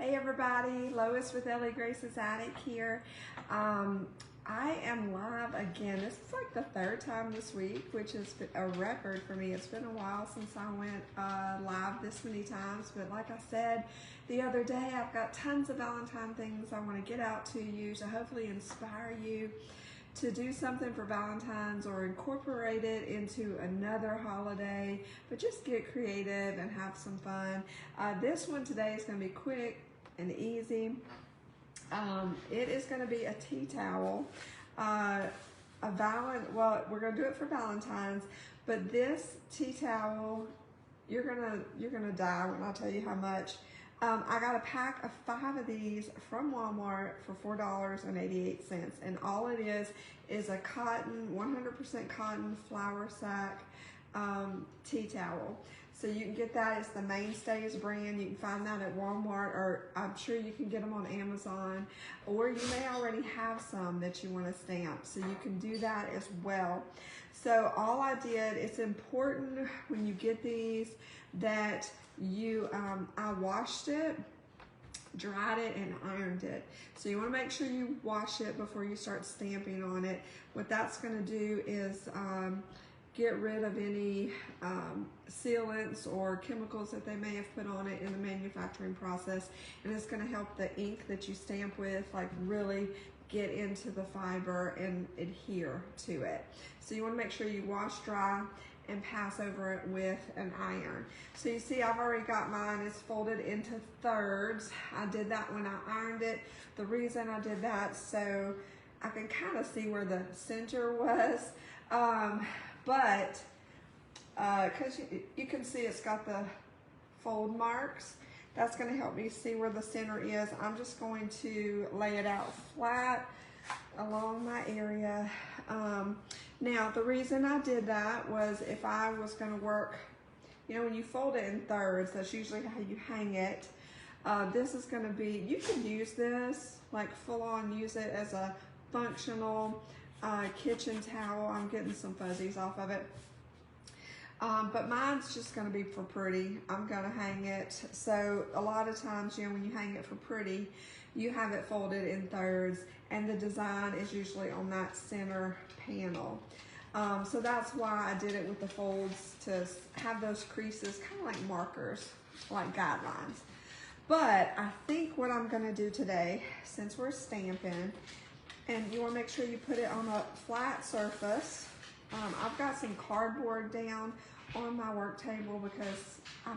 Hey everybody, Lois with Ellie Grace's Attic here. I am live again. This is like the third time this week, which is a record for me. It's been a while since I went live this many times, but like I said the other day, I've got tons of Valentine things I want to get out to you to hopefully inspire you to do something for Valentine's or incorporate it into another holiday, but just get creative and have some fun. This one today is going to be quick and easy. It is going to be a tea towel. Well, we're going to do it for Valentine's, but this tea towel, you're gonna die when I tell you how much. I got a pack of 5 of these from Walmart for $4.88, and all it is a cotton, 100% cotton flour sack tea towel. So you can get that. It's the Mainstays brand. You can find that at Walmart, or I'm sure you can get them on Amazon, or you may already have some that you want to stamp, so you can do that as well. So all I did, it's important when you get these that I washed it, dried it, and ironed it. So you want to make sure you wash it before you start stamping on it. What that's going to do is get rid of any sealants or chemicals that they may have put on it in the manufacturing process, and it's going to help the ink that you stamp with like really get into the fiber and adhere to it. So you want to make sure you wash, dry, and pass over it with an iron. So you see I've already got mine. It's folded into thirds. I did that when I ironed it. The reason I did that, so I can kind of see where the center was, but because you can see it's got the fold marks. That's going to help me see where the center is. I'm just going to lay it out flat along my area. Now, the reason I did that was if I was going to work, you know, when you fold it in thirds, that's usually how you hang it. This is going to be, you can use this, like full on use it as a functional kitchen towel. I'm getting some fuzzies off of it. But mine's just going to be for pretty. I'm going to hang it. So a lot of times, you know, when you hang it for pretty, you have it folded in thirds, and the design is usually on that center panel. So that's why I did it with the folds, to have those creases kind of like markers, like guidelines. But I think what I'm going to do today, since we're stamping, and you want to make sure you put it on a flat surface. I've got some cardboard down on my work table because I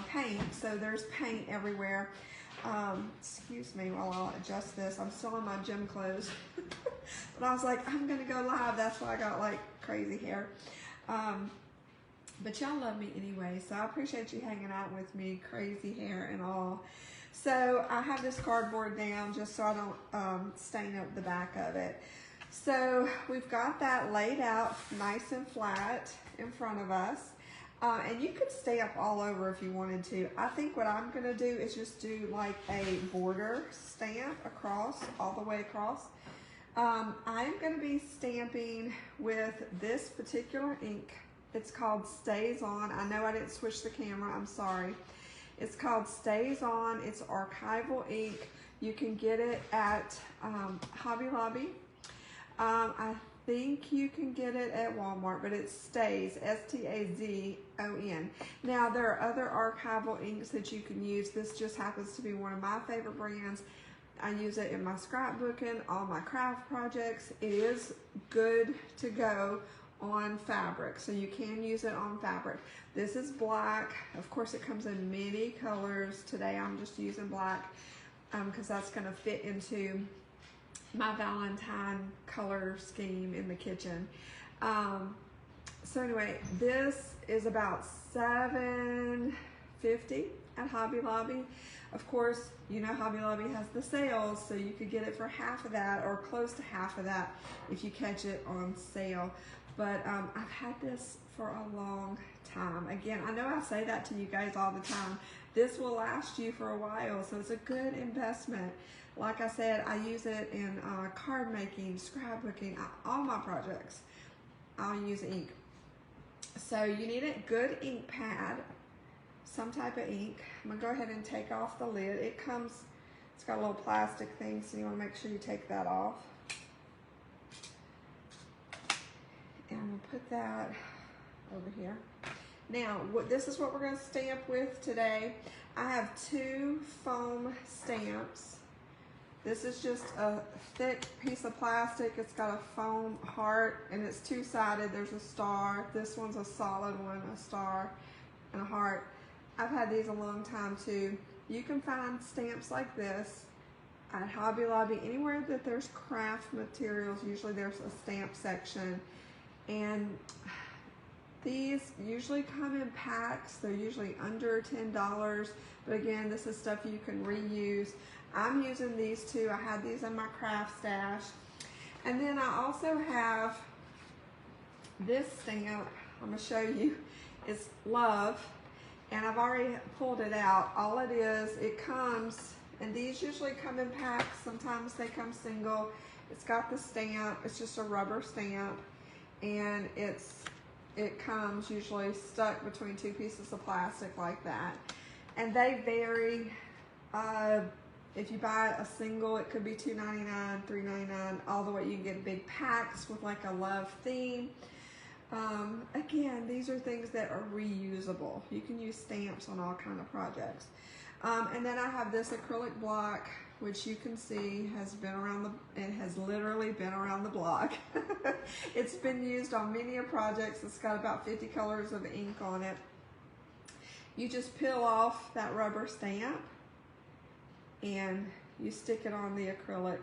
paint, so there's paint everywhere. Excuse me while I'll adjust this. I'm still in my gym clothes. But I was like, I'm gonna go live. That's why I got like crazy hair. But y'all love me anyway, so I appreciate you hanging out with me, crazy hair and all. So I have this cardboard down just so I don't stain up the back of it. So we've got that laid out nice and flat in front of us. And you could stamp all over if you wanted to. I think what I'm going to do is just do like a border stamp across, all the way across. I'm going to be stamping with this particular ink. It's called Stays On. I know I didn't switch the camera. I'm sorry. It's called Stays On. It's archival ink. You can get it at Hobby Lobby. I think you can get it at Walmart, but it Stays, S-T-A-Z-O-N. Now, there are other archival inks that you can use. This just happens to be one of my favorite brands. I use it in my scrapbooking, all my craft projects. It is good to go on fabric, so you can use it on fabric. This is black. Of course, it comes in many colors. Today, I'm just using black because that's going to fit into my Valentine color scheme in the kitchen. So anyway, this is about $7.50 at Hobby Lobby. Of course, you know Hobby Lobby has the sales, so you could get it for half of that or close to half of that if you catch it on sale. But I've had this for a long time. Again, I know I say that to you guys all the time. This will last you for a while, so it's a good investment. Like I said, I use it in card making, scrapbooking, all my projects. I'll use ink. So you need a good ink pad. some type of ink. I'm gonna go ahead and take off the lid. It's got a little plastic thing, so you wanna make sure you take that off. And I'm gonna put that over here. Now, this is what we're gonna stamp with today. I have 2 foam stamps. This is just a thick piece of plastic. It's got a foam heart and it's 2-sided. There's a star. This one's a solid one, a star and a heart. I've had these a long time too. You can find stamps like this at Hobby Lobby. Anywhere that there's craft materials, usually there's a stamp section. And these usually come in packs. They're usually under $10. But again, this is stuff you can reuse. I'm using these 2. I had these in my craft stash. And then I also have this stamp. I'm gonna show you. It's Love. And I've already pulled it out. All it is, it comes, and these usually come in packs. Sometimes they come single. It's got the stamp. It's just a rubber stamp. And it comes usually stuck between 2 pieces of plastic like that. And they vary. If you buy a single, it could be $2.99, $3.99, all the way. You can get big packs with like a love theme. Again, these are things that are reusable. You can use stamps on all kind of projects. And then I have this acrylic block, which you can see has been around it has literally been around the block. It's been used on many projects. It's got about 50 colors of ink on it. You just peel off that rubber stamp and you stick it on the acrylic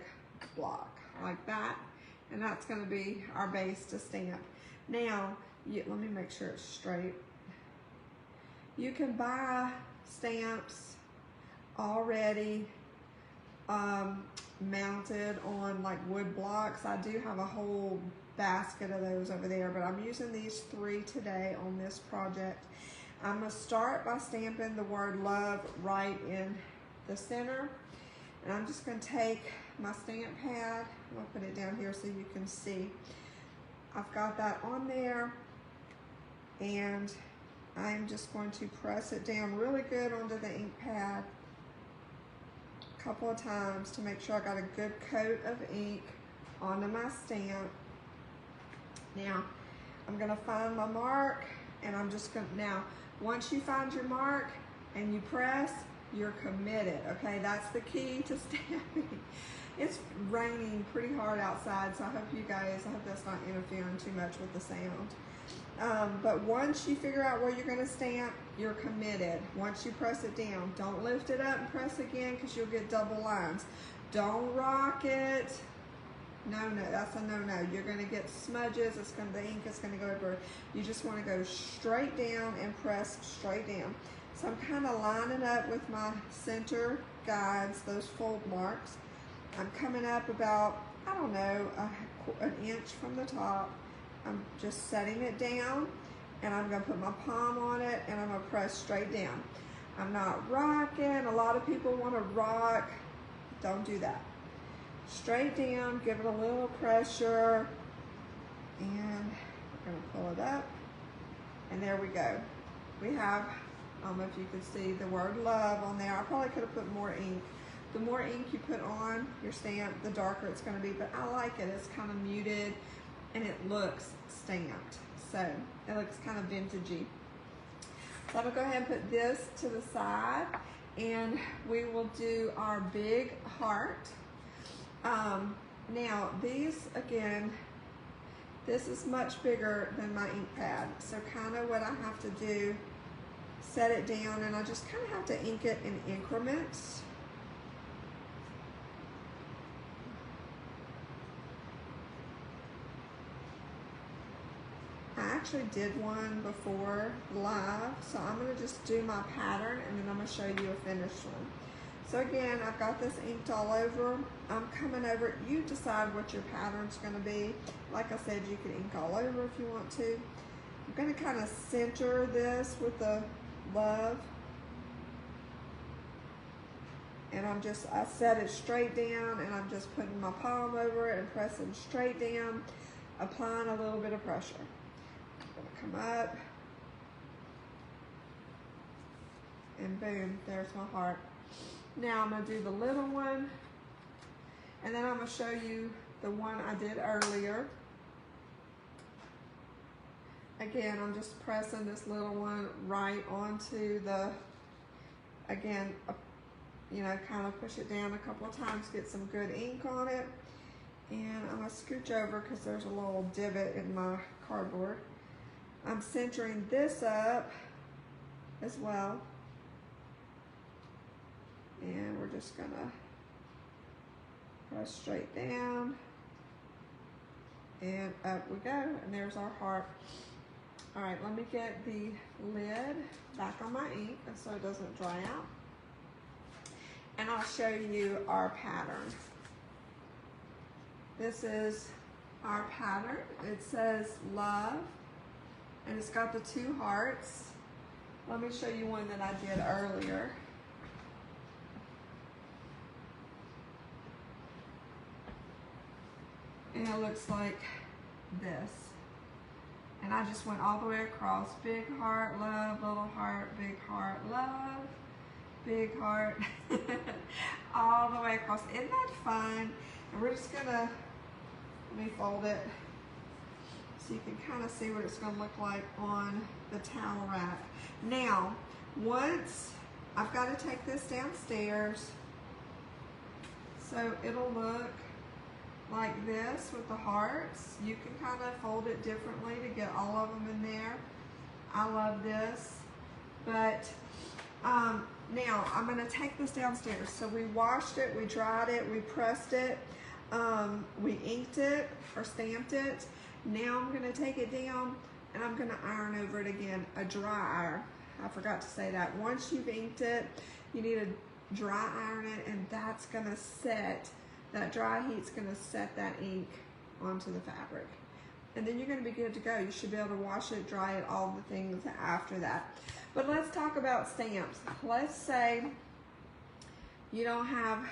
block like that. And that's gonna be our base to stamp. Now, let me make sure it's straight. You can buy stamps already mounted on like wood blocks. I do have a whole basket of those over there, but I'm using these 3 today on this project. I'm gonna start by stamping the word love right in the center. And I'm just gonna take my stamp pad, I'm gonna put it down here so you can see. I've got that on there, and I'm just going to press it down really good onto the ink pad a couple of times to make sure I got a good coat of ink onto my stamp. Now, I'm gonna find my mark, and I'm just gonna, now, once you find your mark and you press, you're committed, okay? That's the key to stamping. It's raining pretty hard outside, so I hope that's not interfering too much with the sound. But once you figure out where you're gonna stamp, you're committed. Once you press it down, don't lift it up and press again because you'll get double lines. Don't rock it. No, that's a no-no. You're gonna get smudges, the ink is gonna go everywhere. You just wanna go straight down and press straight down. So I'm kind of lining up with my center guides, those fold marks. I'm coming up about, I don't know, an inch from the top. I'm just setting it down, and I'm gonna put my palm on it, and I'm gonna press straight down. I'm not rocking. A lot of people wanna rock. Don't do that. Straight down, give it a little pressure, and we're gonna pull it up, and there we go. We have, I don't know if you can see the word love on there. I probably could have put more ink. The more ink you put on your stamp, the darker it's gonna be, but I like it. It's kind of muted and it looks stamped. So it looks kind of vintagey. So I'm gonna go ahead and put this to the side, and we will do our big heart. Now these, again, this is much bigger than my ink pad. So kind of what I have to do, set it down, and I just kind of have to ink it in increments. I actually did one before live, so I'm gonna just do my pattern, and then I'm gonna show you a finished one. So again, I've got this inked all over. I'm coming over, you decide what your pattern's gonna be. Like I said, you can ink all over if you want to. I'm gonna kind of center this with the love. And I set it straight down, and I'm just putting my palm over it and pressing straight down, applying a little bit of pressure. I'm gonna come up. and boom, there's my heart. Now I'm gonna do the little one, and then I'm gonna show you the one I did earlier. Again, I'm just pressing this little one right onto the, again, you know, kind of push it down a couple of times, get some good ink on it. And I'm gonna scooch over because there's a little divot in my cardboard. I'm centering this up as well. And we're just gonna press straight down. And up we go, and there's our heart. All right, let me get the lid back on my ink so it doesn't dry out. And I'll show you our pattern. This is our pattern. It says love, and it's got the 2 hearts. Let me show you one that I did earlier. And it looks like this. And I just went all the way across. Big heart, love, little heart, big heart, love, big heart. All the way across. Isn't that fun? And we're just gonna, let me fold it so you can kind of see what it's gonna look like on the towel rack. Now, once I've got to take this downstairs, so it'll look like this with the hearts. You can kind of fold it differently to get all of them in there. I love this. But now I'm gonna take this downstairs. So we washed it, we dried it, we pressed it, we inked it or stamped it. Now I'm gonna take it down and I'm gonna iron over it again, a dry iron. I forgot to say that. Once you've inked it, you need to dry iron it, and that's gonna set, that dry heat's gonna set that ink onto the fabric. And then you're gonna be good to go. You should be able to wash it, dry it, all the things after that. But let's talk about stamps. Let's say you don't have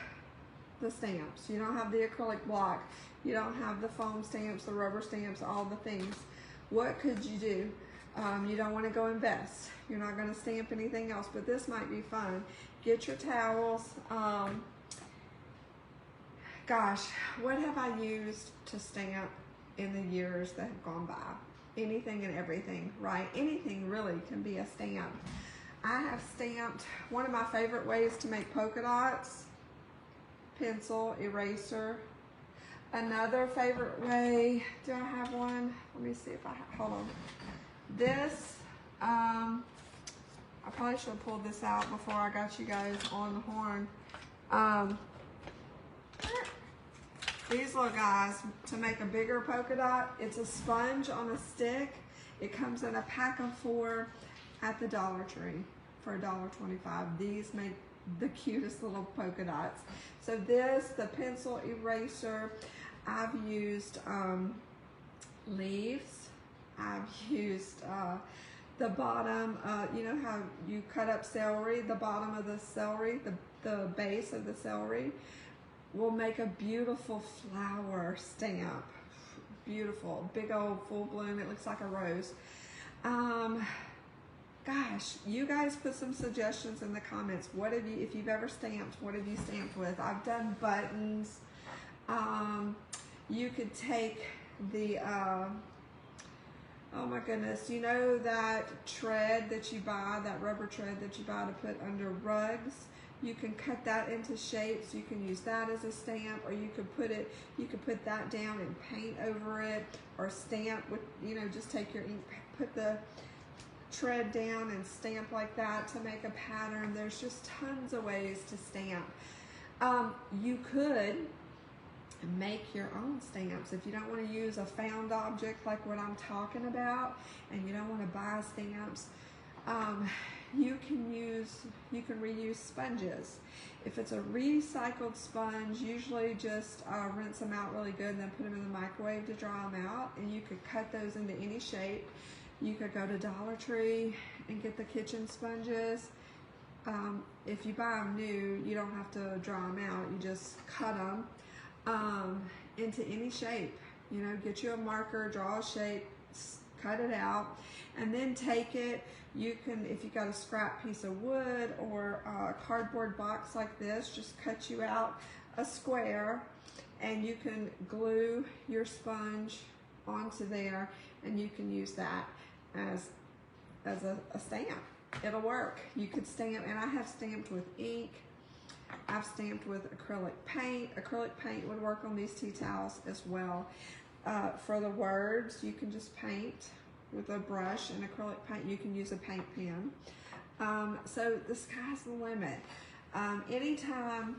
the stamps. You don't have the acrylic block. You don't have the foam stamps, the rubber stamps, all the things. What could you do? You don't want to go invest. You're not going to stamp anything else, but this might be fun. Get your towels. Gosh, what have I used to stamp in the years that have gone by? Anything and everything, right? Anything really can be a stamp. I have stamped, one of my favorite ways to make polka dots, pencil, eraser. Another favorite way, do I have one? Let me see if I have, hold on. This, I probably should have pulled this out before I got you guys on the horn. These little guys, to make a bigger polka dot, it's a sponge on a stick. It comes in a pack of 4 at the Dollar Tree for $1.25. These make the cutest little polka dots. So this, the pencil eraser, I've used leaves. I've used the bottom, you know how you cut up celery, the bottom of the celery, the base of the celery will make a beautiful flower stamp. Beautiful, big old full bloom. It looks like a rose. Gosh, you guys put some suggestions in the comments. What have you, if you've ever stamped, what have you stamped with? I've done buttons. You could take the, oh my goodness, you know that tread that you buy, that rubber tread that you buy to put under rugs? You can cut that into shapes. You can use that as a stamp, or you could put it, you could put that down and paint over it, or stamp with, you know, just take your ink, put the tread down and stamp like that to make a pattern. There's just tons of ways to stamp. You could make your own stamps if you don't want to use a found object like what I'm talking about, and you don't want to buy stamps. You can reuse sponges. If it's a recycled sponge, usually just rinse them out really good and then put them in the microwave to dry them out, and you could cut those into any shape. You could go to Dollar Tree and get the kitchen sponges. If you buy them new, you don't have to dry them out. You just cut them into any shape. You know, get you a marker, draw a shape, cut it out, and then take it. You can, if you got a scrap piece of wood or a cardboard box like this, just cut you out a square, and you can glue your sponge onto there, and you can use that as a stamp. It'll work. You could stamp, and I have stamped with ink. I've stamped with acrylic paint. Acrylic paint would work on these tea towels as well. For the words, you can just paint with a brush and acrylic paint. You can use a paint pen. So the sky's the limit. Anytime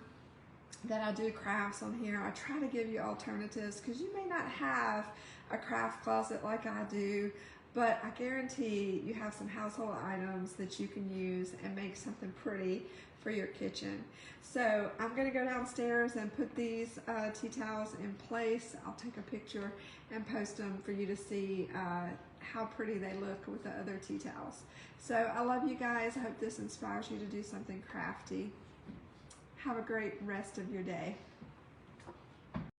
that I do crafts on here, I try to give you alternatives, because you may not have a craft closet like I do, but I guarantee you have some household items that you can use and make something pretty for your kitchen. So I'm going to go downstairs and put these tea towels in place. I'll take a picture and post them for you to see how pretty they look with the other tea towels. So I love you guys. I hope this inspires you to do something crafty. Have a great rest of your day.